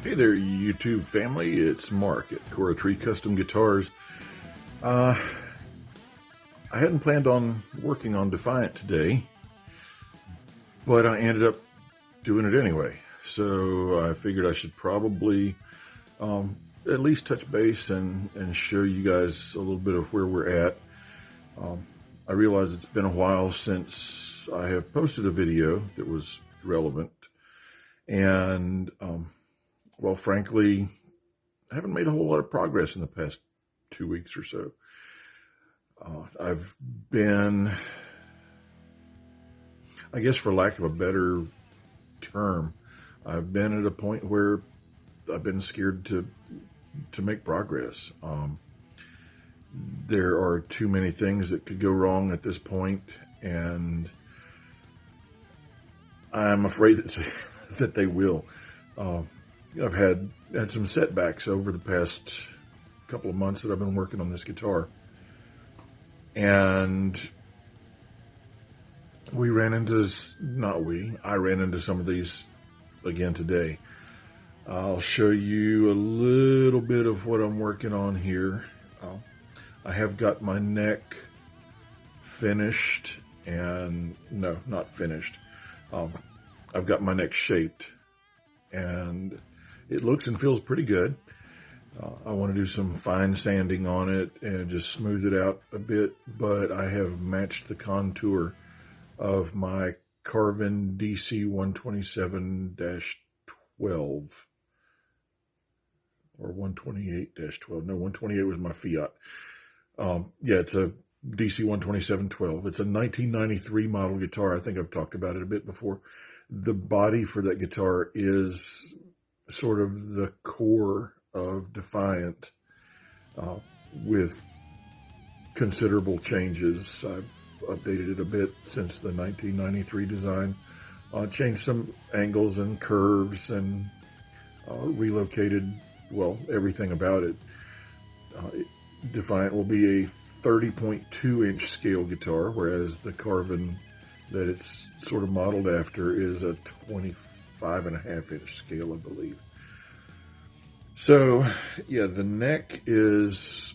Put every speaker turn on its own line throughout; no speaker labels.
Hey there, YouTube family. It's Mark at CoraTree Custom Guitars. I hadn't planned on working on Defiant today, but I ended up doing it anyway. So I figured I should probably at least touch base and show you guys a little bit of where we're at. I realize it's been a while since I have posted a video that was relevant, and well, frankly, I haven't made a whole lot of progress in the past 2 weeks or so. I've been, I guess for lack of a better term, I've been at a point where I've been scared to make progress. There are too many things that could go wrong at this point, and I'm afraid that they will. I've had some setbacks over the past couple of months that I've been working on this guitar. And I ran into some of these again today. I'll show you a little bit of what I'm working on here. I have got my neck finished, and no, not finished. I've got my neck shaped, and it looks and feels pretty good. I want to do some fine sanding on it and just smooth it out a bit, but I have matched the contour of my Carvin DC 127-12 or 128-12. No, 128 was my Fiat. Yeah, it's a DC 127-12. It's a 1993 model guitar. I think I've talked about it a bit before. The body for that guitar is sort of the core of Defiant, with considerable changes. I've updated it a bit since the 1993 design, changed some angles and curves, and relocated, well, everything about it. Defiant will be a 30.2 inch scale guitar, whereas the Carvin that it's sort of modeled after is a 25.5 inch scale, I believe. So, yeah, the neck is,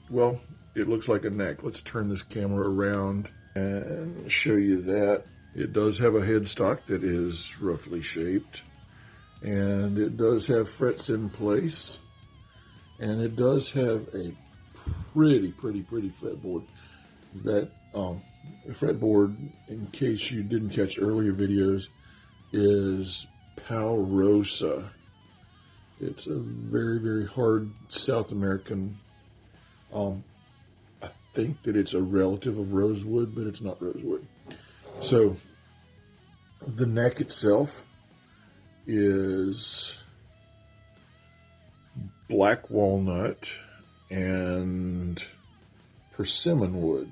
well, it looks like a neck. Let's turn this camera around and show you that. It does have a headstock that is roughly shaped, and it does have frets in place, and it does have a pretty fretboard. That fretboard, in case you didn't catch earlier videos, is Paurosa. It's a very hard South American. I think that it's a relative of rosewood, but it's not rosewood. So the neck itself is black walnut and persimmon wood.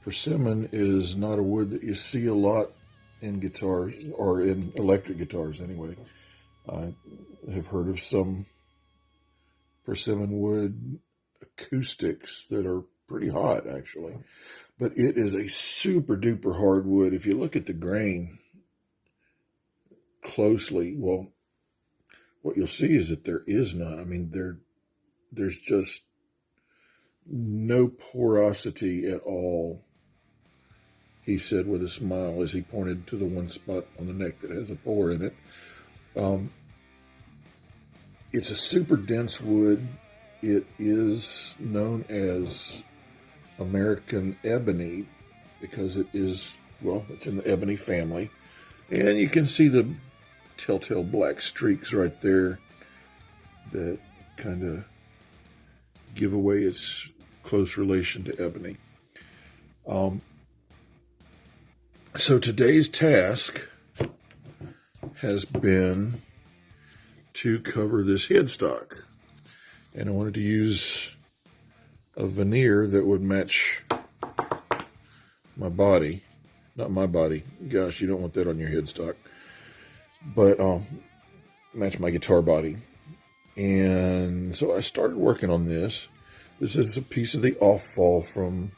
Persimmon is not a wood that you see a lot in guitars, or in electric guitars anyway. I have heard of some persimmon wood acoustics that are pretty hot, actually. But it is a super duper hard wood. If you look at the grain closely, well, what you'll see is that there is none. I mean, there's just no porosity at all, he said with a smile as he pointed to the one spot on the neck that has a pore in it. It's a super dense wood. It is known as American ebony because it is, well, it's in the ebony family. And you can see the telltale black streaks right there that kind of give away its close relation to ebony. So today's task has been to cover this headstock, and I wanted to use a veneer that would match my body. Not my body, gosh, you don't want that on your headstock, but match my guitar body. And so I started working on this. This is a piece of the off-fall from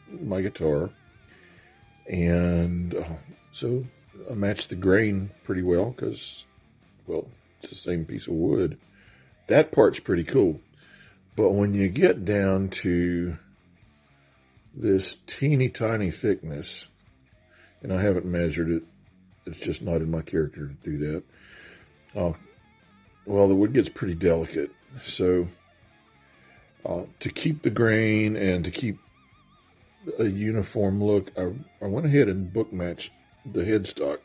my guitar, and so I matched the grain pretty well because, well, it's the same piece of wood. That part's pretty cool. But when you get down to this teeny tiny thickness, and I haven't measured it, it's just not in my character to do that. Well, the wood gets pretty delicate. So to keep the grain and to keep a uniform look, I went ahead and bookmatched the headstock.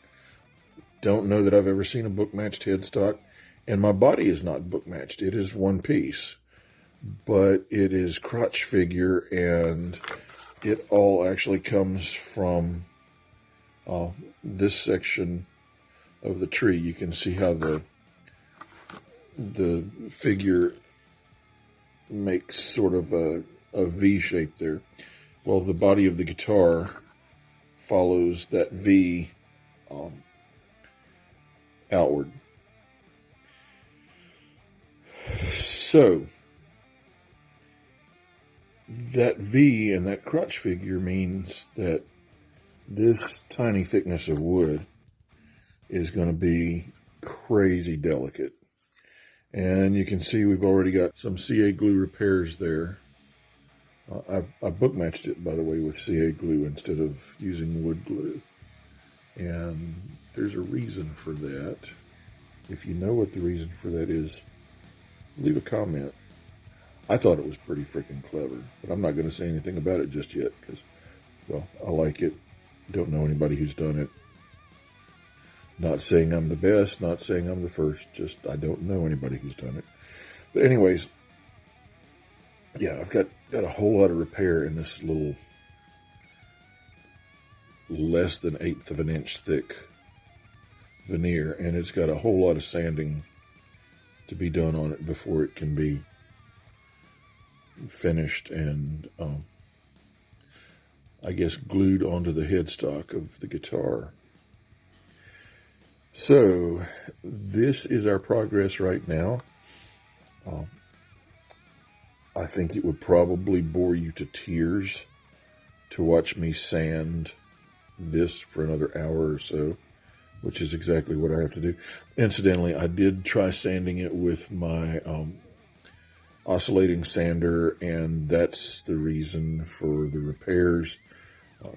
Don't know that I've ever seen a bookmatched headstock, and my body is not bookmatched. It is one piece, but it is crotch figure, and it all actually comes from this section of the tree. You can see how the figure makes sort of a V shape there. Well, the body of the guitar follows that V outward. So that V and that crotch figure means that this tiny thickness of wood is going to be crazy delicate. And you can see we've already got some CA glue repairs there. I bookmatched it, by the way, with CA glue instead of using wood glue. And there's a reason for that. If you know what the reason for that is, leave a comment. I thought it was pretty freaking clever, but I'm not going to say anything about it just yet because, well, I like it. Don't know anybody who's done it. Not saying I'm the best, not saying I'm the first, just I don't know anybody who's done it. But anyways, yeah, I've got a whole lot of repair in this little less than 1/8 of an inch thick veneer, and it's got a whole lot of sanding to be done on it before it can be finished and I guess glued onto the headstock of the guitar. So this is our progress right now. I think it would probably bore you to tears to watch me sand this for another hour or so, which is exactly what I have to do. Incidentally, I did try sanding it with my oscillating sander, and that's the reason for the repairs.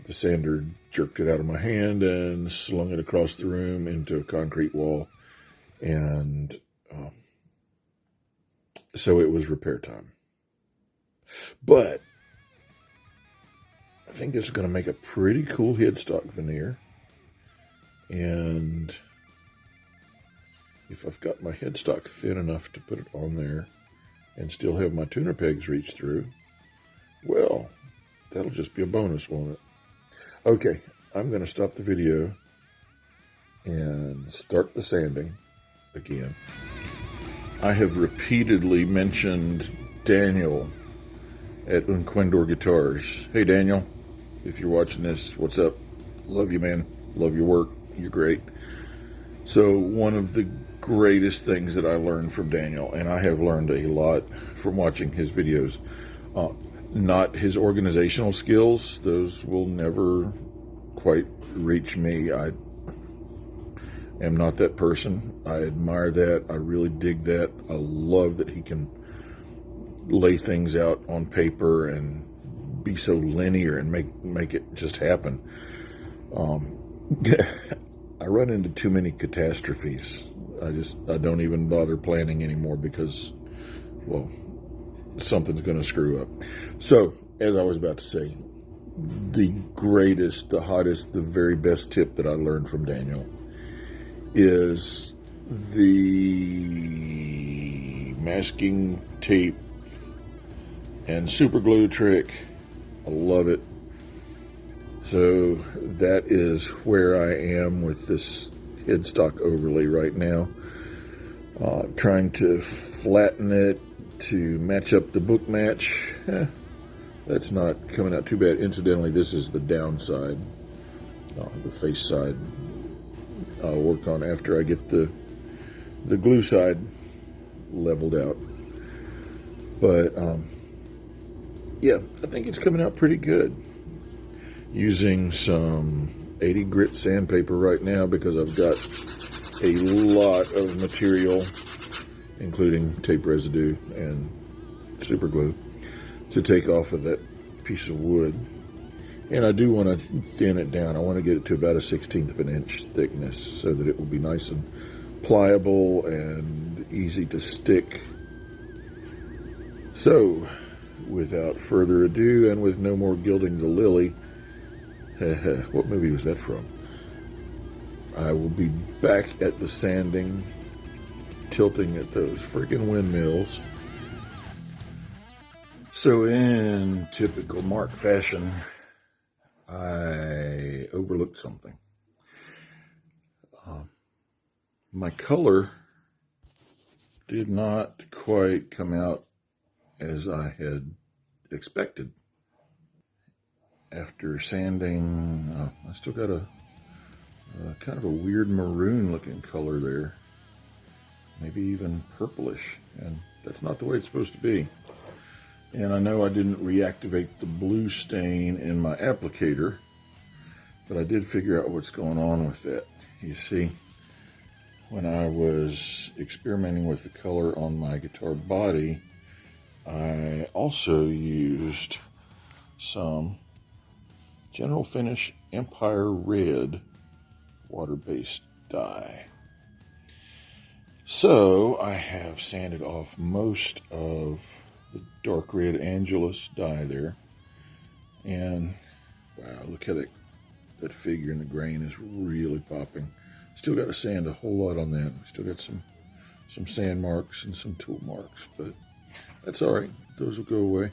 The sander jerked it out of my hand and slung it across the room into a concrete wall, and so it was repair time. But I think this is going to make a pretty cool headstock veneer, and if I've got my headstock thin enough to put it on there and still have my tuner pegs reach through, well, that'll just be a bonus, won't it? Okay, I'm going to stop the video and start the sanding again. I have repeatedly mentioned Daniel at Unquendor Guitars. Hey, Daniel, if you're watching this, what's up? Love you, man. Love your work. You're great. So one of the greatest things that I learned from Daniel, and I have learned a lot from watching his videos, not his organizational skills. Those will never quite reach me. I am not that person. I admire that. I really dig that. I love that he can lay things out on paper and be so linear and make it just happen. I run into too many catastrophes. I don't even bother planning anymore because, well, something's going to screw up. So, as I was about to say, the greatest, the hottest, the very best tip that I learned from Daniel is the masking tape and super glue trick. I love it. So that is where I am with this headstock overlay right now. Trying to flatten it to match up the book match. That's not coming out too bad. Incidentally, this is the downside, the face side. I'll work on after I get the glue side leveled out. But yeah, I think it's coming out pretty good. Using some 80 grit sandpaper right now because I've got a lot of material, including tape residue and super glue, to take off of that piece of wood. And I do want to thin it down. I want to get it to about a 1/16 of an inch thickness so that it will be nice and pliable and easy to stick. So, without further ado, and with no more gilding the lily, what movie was that from? I will be back at the sanding, tilting at those freaking windmills. So in typical Mark fashion, I overlooked something. My color did not quite come out as I had expected. After sanding, I still got a kind of a weird maroon looking color there. Maybe even purplish, and that's not the way it's supposed to be. And I know I didn't reactivate the blue stain in my applicator, but I did figure out what's going on with that. You see, when I was experimenting with the color on my guitar body, I also used some General Finish Empire Red water-based dye. So I have sanded off most of the dark red Angelus dye there, and wow, look how that figure in the grain is really popping. Still got to sand a whole lot on that. Still got some sand marks and some tool marks, but that's all right. Those will go away.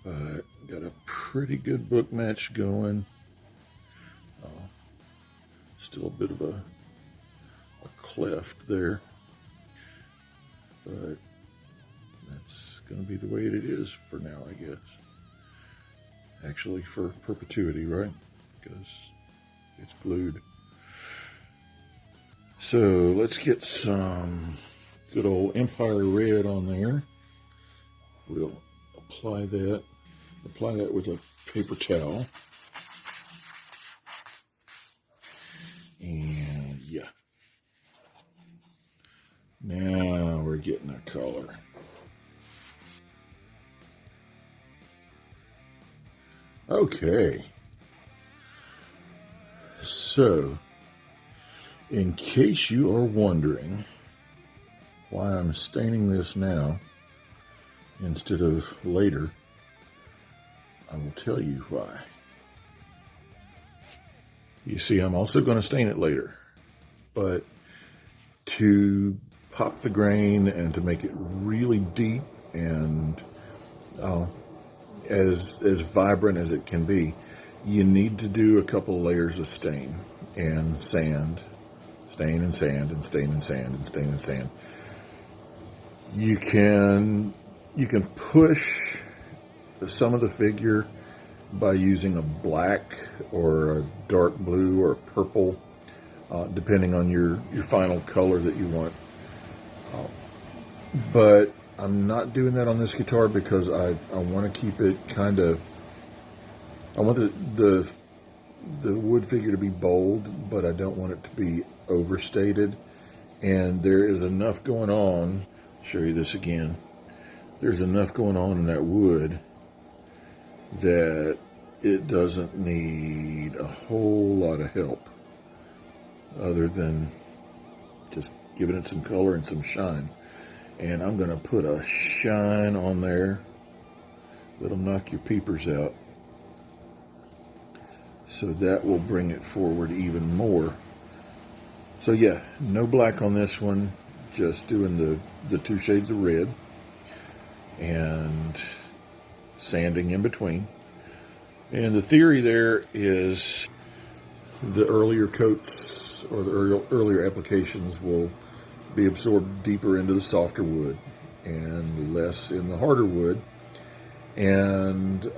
But got a pretty good Bookmatched going. Still a bit of a cleft there, but that's going to be the way it is for now, I guess. Actually, for perpetuity, right? Because it's glued. So let's get some good old Empire Red on there. We'll apply that with a paper towel. And yeah. Now we're getting a color. Okay. So, in case you are wondering why I'm staining this now instead of later, I will tell you why. You see, I'm also going to stain it later, but to pop the grain and to make it really deep and as vibrant as it can be, you need to do a couple layers of stain and sand. Stain and sand and stain and sand and stain and sand. You can push some of the figure by using a black or a dark blue or purple, depending on your final color that you want. But I'm not doing that on this guitar because I want to keep it kind of, I want the wood figure to be bold, but I don't want it to be overstated. And there is enough going on, I'll show you this again, there's enough going on in that wood that it doesn't need a whole lot of help other than just giving it some color and some shine. And I'm going to put a shine on there that'll knock your peepers out. So that will bring it forward even more. So yeah, no black on this one, just doing the two shades of red and sanding in between. And the theory there is the earlier coats or the earlier applications will be absorbed deeper into the softer wood and less in the harder wood. And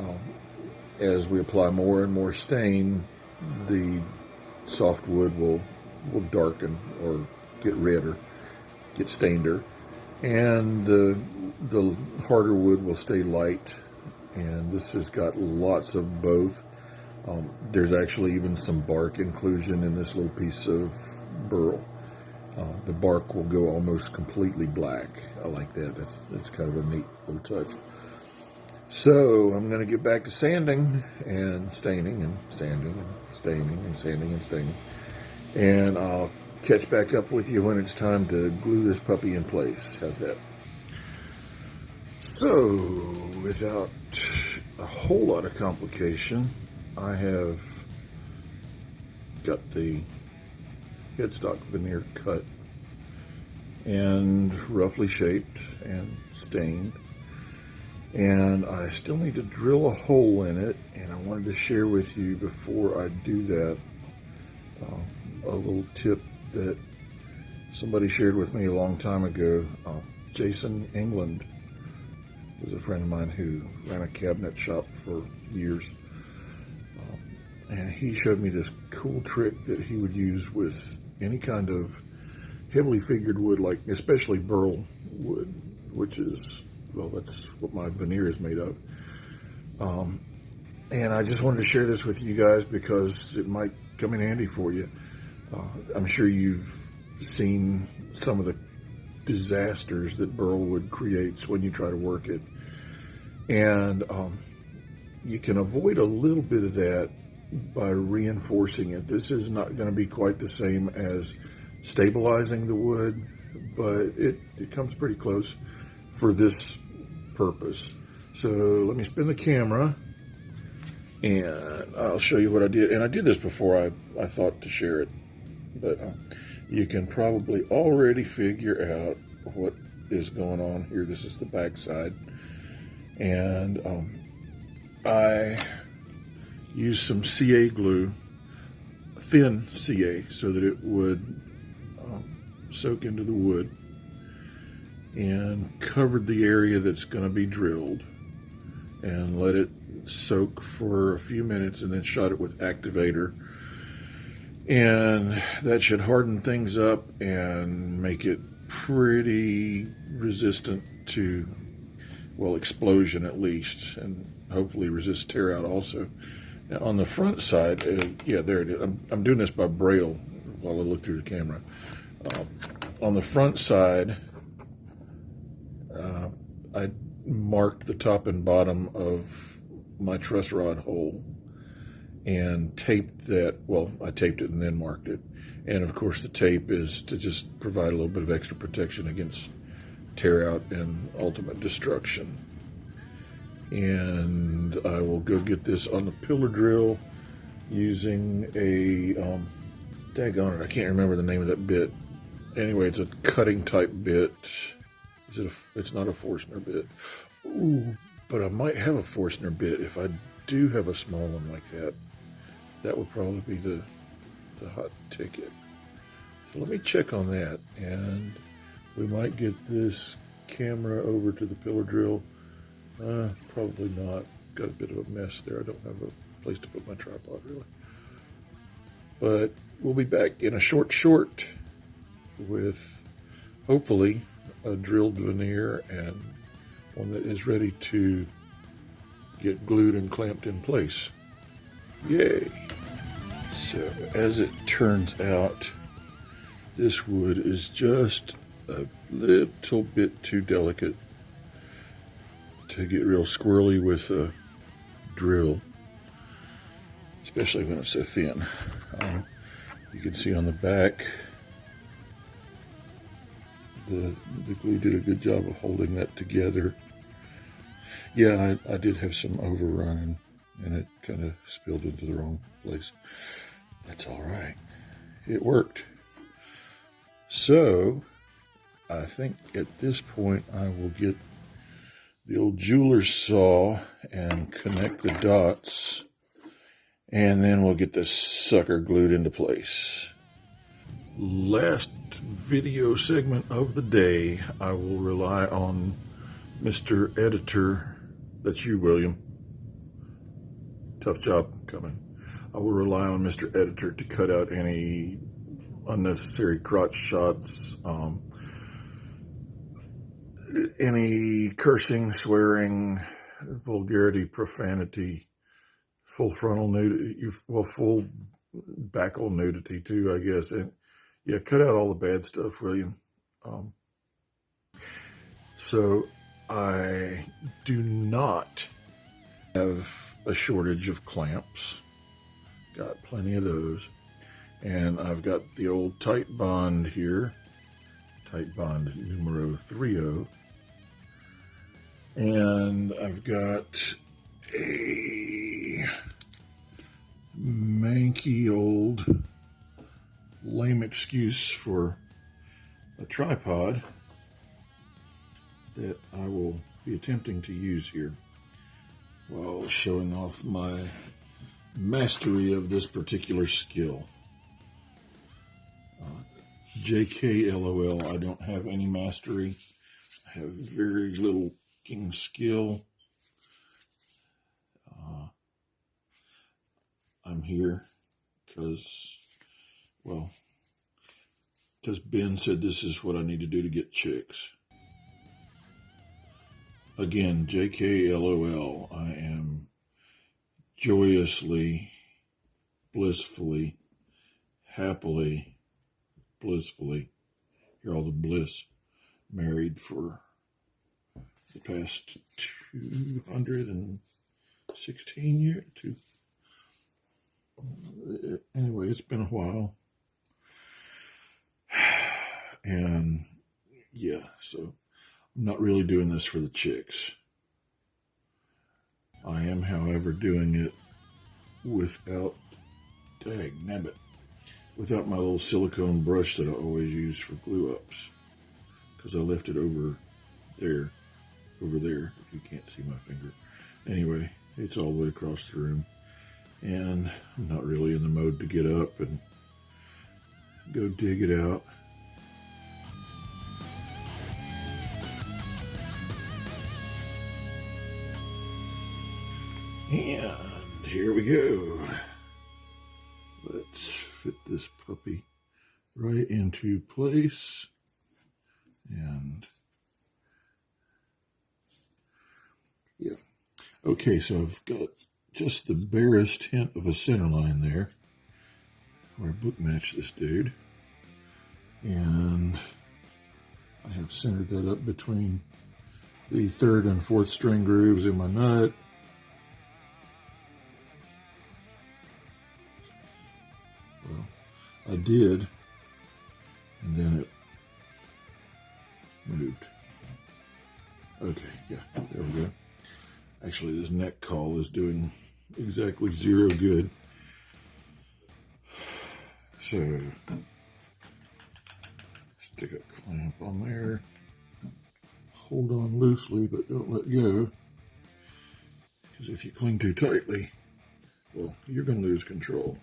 as we apply more and more stain, the soft wood will darken or get redder, get stainder, and the harder wood will stay light. And this has got lots of both. There's actually even some bark inclusion in this little piece of burl. The bark will go almost completely black. I like that. That's kind of a neat little touch. So I'm going to get back to sanding and staining and sanding and staining and sanding and staining. And I'll catch back up with you when it's time to glue this puppy in place. How's that? So, without a whole lot of complication, I have got the Headstock Veneer cut and roughly shaped and stained. And I still need to drill a hole in it, and I wanted to share with you before I do that a little tip that somebody shared with me a long time ago. Jason England was a friend of mine who ran a cabinet shop for years. And he showed me this cool trick that he would use with any kind of heavily figured wood, like especially burl wood, which is, well, that's what my veneer is made of. And I just wanted to share this with you guys because it might come in handy for you. I'm sure you've seen some of the disasters that burl wood creates when you try to work it. And you can avoid a little bit of that by reinforcing it. This is not going to be quite the same as stabilizing the wood, but it comes pretty close for this purpose. So let me spin the camera and I'll show you what I did. And I did this before I thought to share it, but you can probably already figure out what is going on here. This is the back side, and I used some CA glue, thin CA, so that it would soak into the wood, and covered the area that's going to be drilled and let it soak for a few minutes, and then shot it with activator. And that should harden things up and make it pretty resistant to, well, explosion at least, and hopefully resist tear out also. Now on the front side, yeah, there it is. I'm doing this by braille while I look through the camera. On the front side, I marked the top and bottom of my truss rod hole and taped that. Well, I taped it and then marked it. And of course the tape is to just provide a little bit of extra protection against tear out and ultimate destruction. And I will go get this on the pillar drill using a, daggone it, I can't remember the name of that bit. Anyway, it's a cutting type bit. It's not a Forstner bit. Ooh, but I might have a Forstner bit. If I do have a small one like that, that would probably be the hot ticket. So let me check on that, and we might get this camera over to the pillar drill. Probably not. Got a bit of a mess there. I don't have a place to put my tripod, really. But we'll be back in a short with hopefully a drilled veneer and one that is ready to get glued and clamped in place. Yay! So as it turns out, this wood is just a little bit too delicate to get real squirrely with a drill, especially when it's so thin. You can see on the back, the glue did a good job of holding that together. Yeah, I did have some overrun, and it kind of spilled into the wrong place. That's all right. It worked. So I think at this point I will get the old jeweler's saw and connect the dots, and then we'll get this sucker glued into place. Last video segment of the day, I will rely on Mr. Editor. That's you, William. Tough job coming. I will rely on Mr. Editor to cut out any unnecessary crotch shots, any cursing, swearing, vulgarity, profanity, full frontal nudity, well, full backle nudity too, I guess. And yeah, cut out all the bad stuff, William. So I do not have a shortage of clamps. Got plenty of those. And I've got the old Tight Bond here. Tight Bond numero 30. And I've got a manky old lame excuse for a tripod that I will be attempting to use here while showing off my mastery of this particular skill. JK LOL, I don't have any mastery. I have very little skill. I'm here because Ben said this is what I need to do to get chicks. Again, JK LOL, I am joyously, blissfully, happily, blissfully, hear all the bliss, married for the past 216 years. Anyway, it's been a while. And yeah, so I'm not really doing this for the chicks. I am, however, doing it without, without my little silicone brush that I always use for glue ups. Because I left it over there, if you can't see my finger. Anyway, it's all the way across the room. And I'm not really in the mode to get up and go dig it out. And here we go. Let's fit this puppy right into place. And yeah. Okay, so I've got just the barest hint of a center line there where I bookmatched this dude. And I have centered that up between the 3rd and 4th string grooves in my nut. Well, I did, and then it moved. Okay, yeah, there we go. Actually, this neck call is doing exactly 0 good. So, stick a clamp on there. Hold on loosely, but don't let go. Because if you cling too tightly, well, you're going to lose control.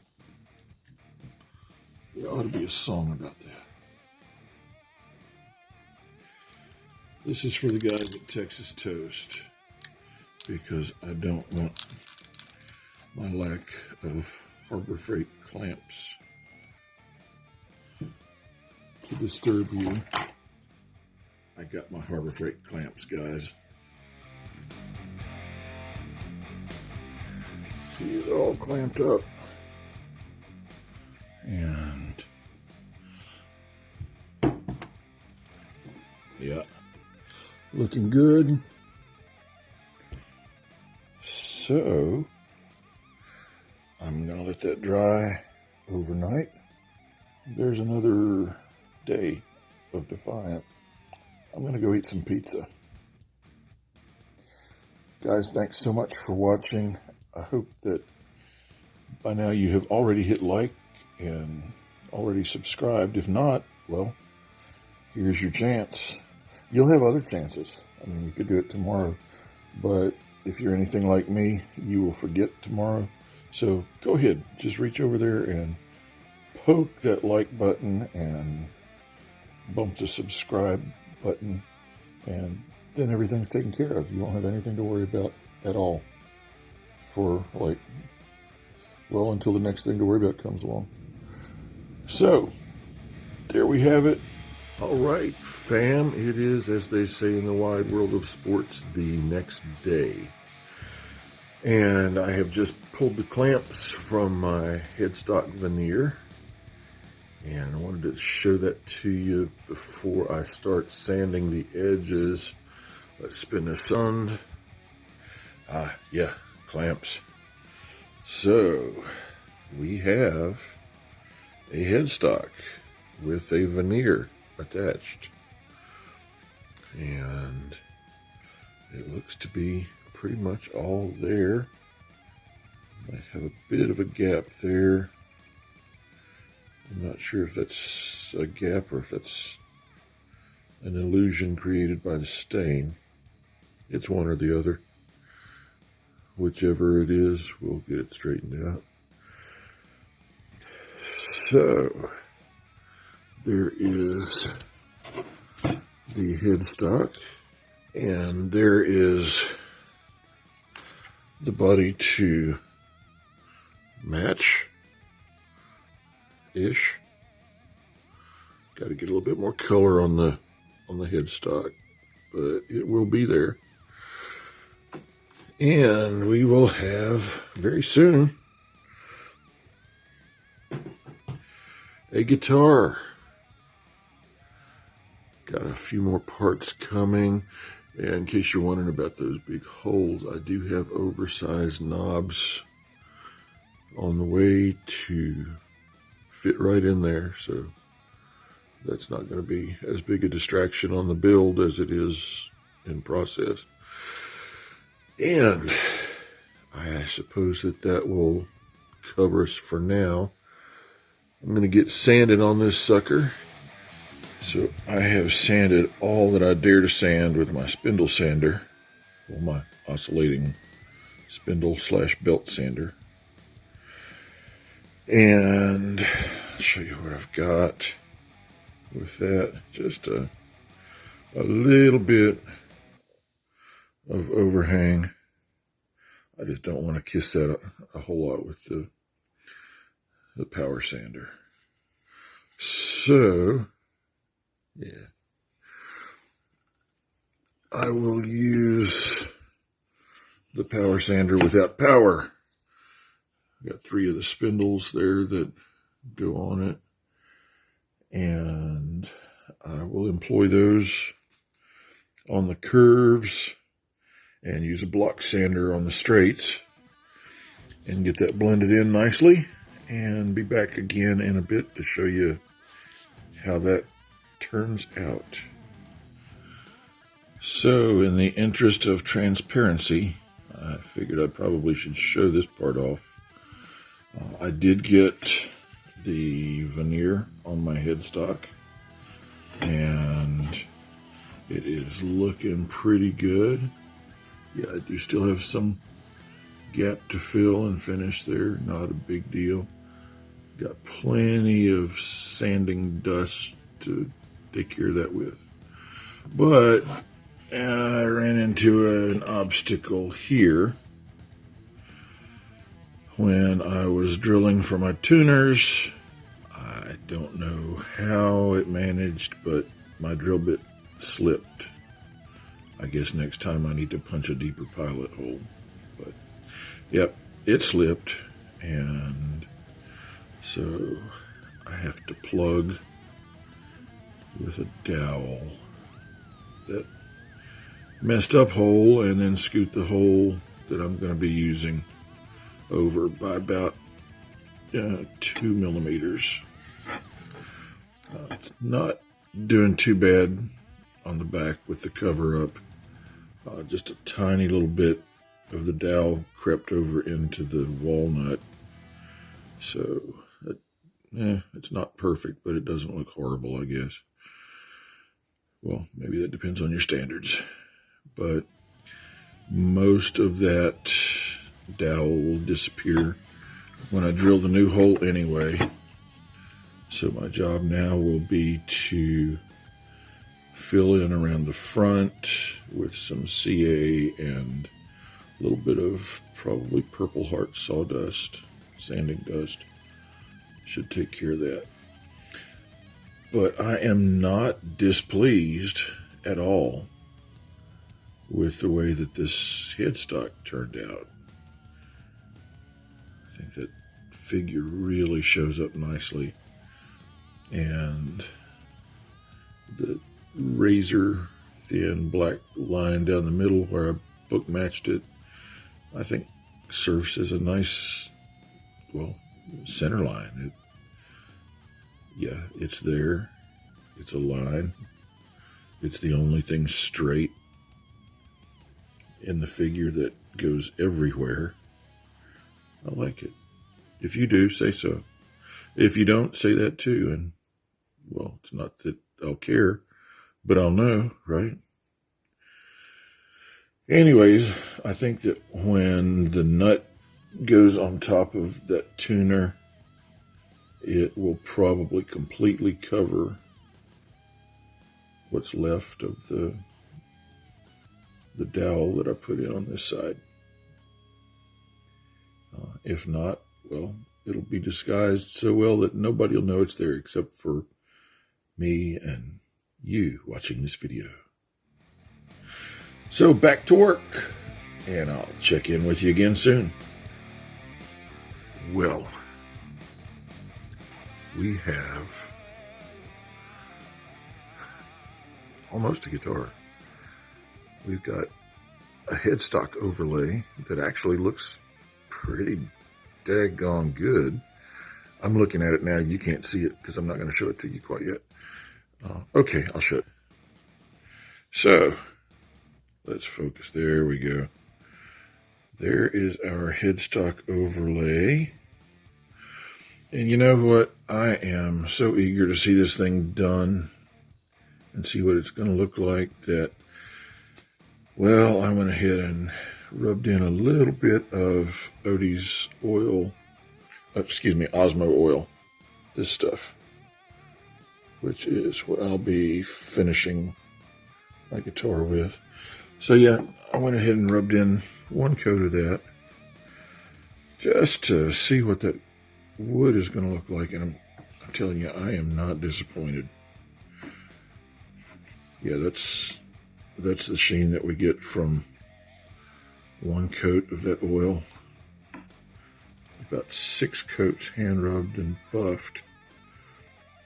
There ought to be a song about that. This is for the guys at Texas Toast, because I don't want my lack of Harbor Freight clamps to disturb you. I got my Harbor Freight clamps, guys. See, it's all clamped up. And yeah, looking good. So I'm gonna let that dry overnight. There's another day of Defiant. I'm gonna go eat some pizza. Guys, thanks so much for watching. I hope that by now you have already hit like and already subscribed. If not, well, here's your chance. You'll have other chances. I mean, you could do it tomorrow, but if you're anything like me, you will forget tomorrow. So go ahead, just reach over there and poke that like button and bump the subscribe button, and then everything's taken care of. You won't have anything to worry about at all for, like, well, until the next thing to worry about comes along. So, there we have it. All right, fam, it is, as they say in the wide world of sports, the next day. And I have just pulled the clamps from my Headstock Veneer, and I wanted to show that to you before I start sanding the edges. Let's spin this on. Yeah, clamps. So we have a headstock with a veneer attached, and it looks to be pretty much all there. Might have a bit of a gap there. I'm not sure if that's a gap or if that's an illusion created by the stain. It's one or the other. Whichever it is, we'll get it straightened out. So, there is the headstock, and there is the body to match-ish. Got to get a little bit more color on the headstock, but it will be there. And we will have very soon a guitar. Got a few more parts coming. And in case you're wondering about those big holes, I do have oversized knobs on the way to fit right in there. So that's not going to be as big a distraction on the build as it is in process. And I suppose that will cover us for now. I'm going to get sanded on this sucker. So I have sanded all that I dare to sand with my spindle sander, or my oscillating spindle / belt sander. And I'll show you what I've got with that. Just a little bit of overhang. I just don't want to kiss that a whole lot with the power sander. So, yeah, I will use the power sander without power. I've got 3 of the spindles there that go on it, and I will employ those on the curves and use a block sander on the straights and get that blended in nicely, and be back again in a bit to show you how that turns out. So, in the interest of transparency, I figured I probably should show this part off. I did get the veneer on my headstock, and it is looking pretty good. Yeah, I do still have some gap to fill and finish there. Not a big deal. Got plenty of sanding dust to take care of that with. But I ran into an obstacle here when I was drilling for my tuners. I don't know how it managed, but my drill bit slipped. I guess next time I need to punch a deeper pilot hole. But, yep, it slipped, and so I have to plug with a dowel that messed up hole, and then scoot the hole that I'm going to be using over by about 2 millimeters. It's not doing too bad on the back with the cover up. Just a tiny little bit of the dowel crept over into the walnut. So, it's not perfect, but it doesn't look horrible, I guess. Well, maybe that depends on your standards. But most of that dowel will disappear when I drill the new hole anyway. So my job now will be to fill in around the front with some CA and a little bit of probably Purple Heart sawdust, sanding dust. Should take care of that. But I am not displeased at all with the way that this headstock turned out. figure really shows up nicely. And the razor thin black line down the middle where I book matched it, I think serves as a nice, well, center line. It's there. It's a line. It's the only thing straight in the figure that goes everywhere. I like it. If you do, say so. If you don't, say that too. And, well, it's not that I'll care, but I'll know, right? Anyways, I think that when the nut goes on top of that tuner, it will probably completely cover what's left of the dowel that I put in on this side. If not, well, it'll be disguised so well that nobody will know it's there except for me and you watching this video. So back to work, and I'll check in with you again soon. Well, we have almost a guitar. We've got a headstock overlay that actually looks pretty daggone good. I'm looking at it now. You can't see it because I'm not going to show it to you quite yet. Okay, I'll show it. So, let's focus. There we go. There is our headstock overlay. And you know what? I am so eager to see this thing done and see what it's going to look like that, well, I went ahead and rubbed in a little bit of Odie's oil, Osmo oil, this stuff, which is what I'll be finishing my guitar with. So yeah, I went ahead and rubbed in one coat of that just to see what that wood is going to look like, and I'm telling you, I am not disappointed. Yeah, that's the sheen that we get from one coat of that oil. About 6 coats hand rubbed and buffed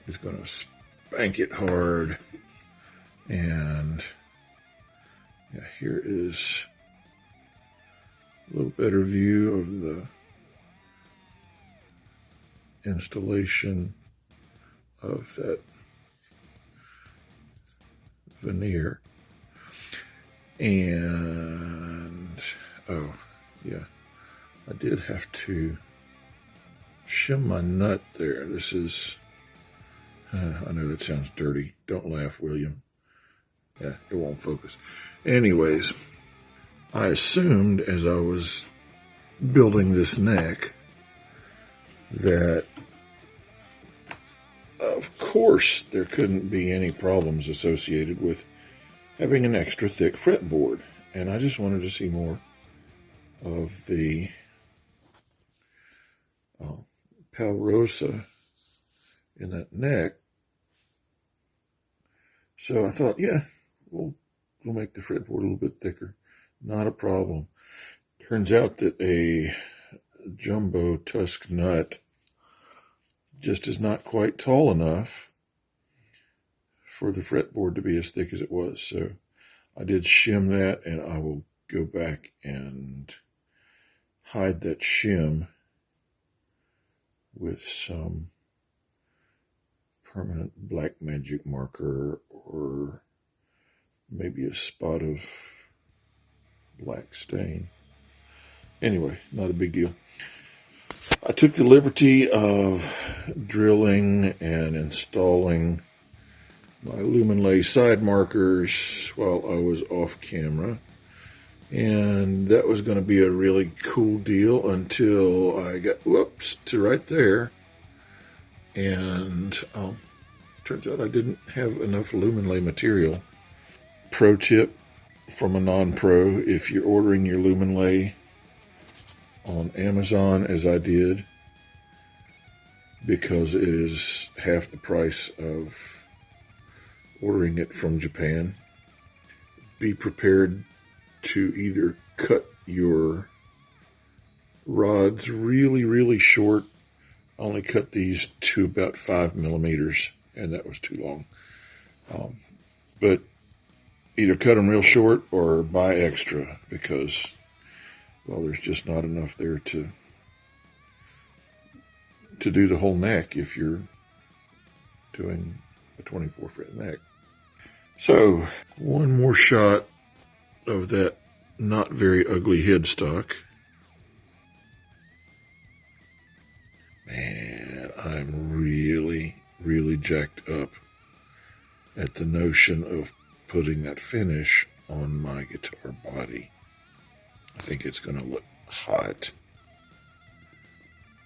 is going to spank it hard. And yeah, here is a little better view of the installation of that veneer. And oh yeah, I did have to shim my nut there. This is I know that sounds dirty. Don't laugh, William. Yeah, it won't focus. Anyways, I assumed as I was building this neck that of course there couldn't be any problems associated with having an extra thick fretboard. And I just wanted to see more of the Palrosa in that neck. So I thought, yeah, we'll make the fretboard a little bit thicker. Not a problem. Turns out that a jumbo tusk nut just is not quite tall enough for the fretboard to be as thick as it was. So I did shim that, and I will go back and hide that shim with some permanent black magic marker or maybe a spot of black stain. Anyway, not a big deal. I took the liberty of drilling and installing my Luminlay side markers while I was off camera. And that was going to be a really cool deal until I got, whoops, to right there. And turns out I didn't have enough Luminlay material. Pro tip from a non-pro: if you're ordering your Luminlay on Amazon, as I did, because it is half the price of ordering it from Japan, be prepared to either cut your rods really, really short only cut these to about 5 millimeters, and that was too long. But either cut them real short or buy extra, because, well, there's just not enough there to do the whole neck if you're doing a 24 fret neck. So, one more shot of that not very ugly headstock. Man, I'm really jacked up at the notion of putting that finish on my guitar body. I think it's going to look hot.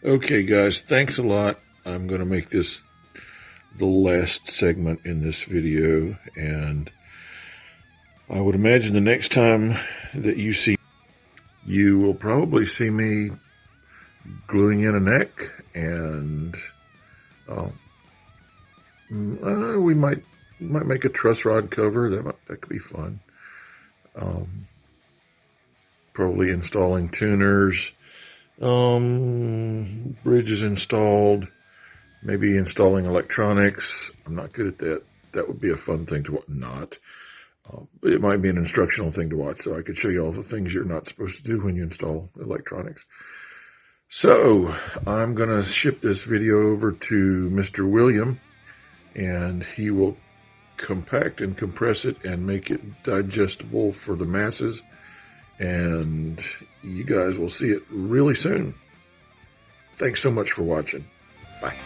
Okay, guys, thanks a lot. I'm going to make this the last segment in this video, and I would imagine the next time that you will probably see me gluing in a neck, and we might make a truss rod cover. That could be fun. Probably installing tuners, bridges installed, maybe installing electronics. I'm not good at that. That would be a fun thing to watch. It might be an instructional thing to watch, so I could show you all the things you're not supposed to do when you install electronics. So I'm going to ship this video over to Mr. William, and he will compact and compress it and make it digestible for the masses. And you guys will see it really soon. Thanks so much for watching. Bye.